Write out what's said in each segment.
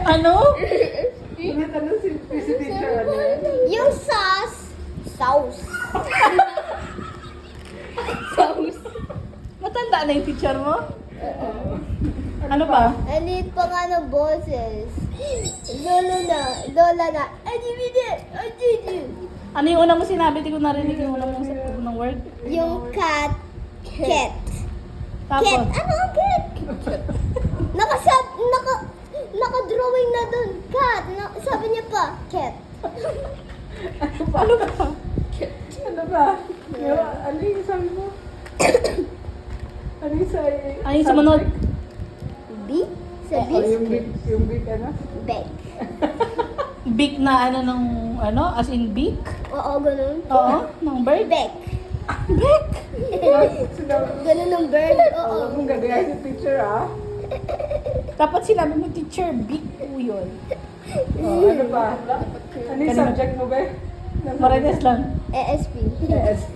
Ano? Ano si teacher? Ano yan? Yung sauce. Sauce. Sauce. Matanda na yung teacher mo? Ano pa? Alit pa nga ng boses. Lola na. Ano yung una mo sinabi? Di ko narinig yung unang word. Yung cat. Cat. Tapos, Cat. Ano ang cat? Naka-drawing na dun. Cat. Sabi niya pa, cat. ano ba? Ano ba? Ano yung sabi mo? Ano yung sa... Ano yung sumunod? B? Sa Oh, yung biscuit. big, yung big ano? Bake. Beak na ano ng ano? As in beak? Oo, ganun. Oo, ng bird? Bake. Beak? Ganun ng bird. Oo. Huwag mong gagayahin yung teacher, ah. Dapat sinabi mo, teacher, beak po yun. Oh, ano ba? Ano yung subject mo ba? Marites lang. ASP. Yes.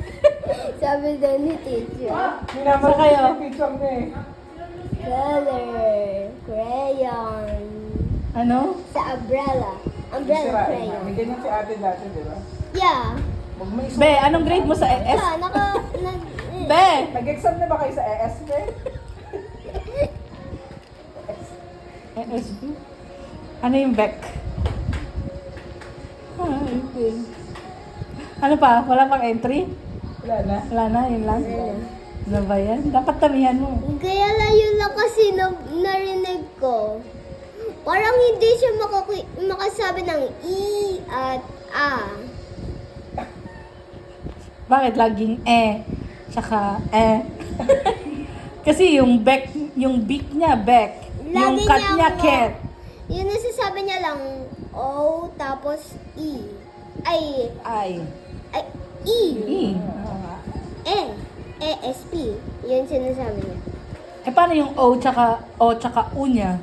Sabi daw ni teacher. Minamahal Sa kayo? ko yung teacher mo eh. Color. Crayon. Ano? Sa umbrella. Umbrella Sira, crayon. may ganyan si ate dati, di ba? Yeah. Huwag mo isuot. Be, anong grade mo sa ES? Yeah, Be! Nag-exam na ba kayo sa ES, be? ESB? Ano yung Beck? Ano pa? Wala pang entry? Wala na. Wala na, yun lang. Ano ba yan? Dapat tamihan mo. Kaya layo lang kasi narinig ko. Parang hindi siya makasabi ng E at A. Bakit laging tsaka Kasi yung Beck, yung beak niya, Beck. Yung Lagi cat niya niya, mga- cat. Yun nasasabi niya lang O tapos E. Ay, Ay. E. Oo nga. ASP. Yun sinasabi niya. Eh, paano yung O tsaka U niya?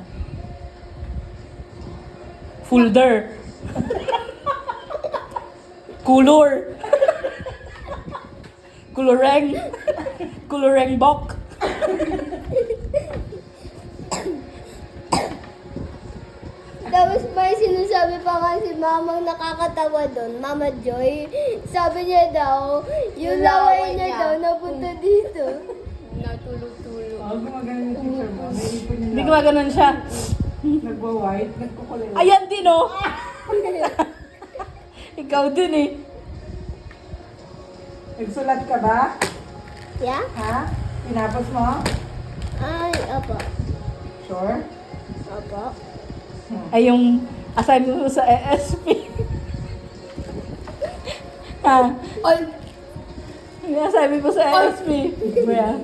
Folder. Kulor. Kuloreng. Kuloreng bok. Tapos may sinasabi pa nga si mamang nakakatawa doon, Mama Joy. Sabi niya daw, yung laway niya daw napunta dito. Natulog-tulog. Oh, gumagano yung teacher mo. Naipon niya. Hindi ko maganon siya. Nagwa-white, nagkukulay. Ayan din, oh. Ikaw din, eh. Nagsulat ka ba? Yeah? Ha? Tinapos mo? Ay, opo. Sure? Opo. Ay, yung assignment mo sa ESP. Ha? Ay. Yung assignment mo sa ESP. Kuya.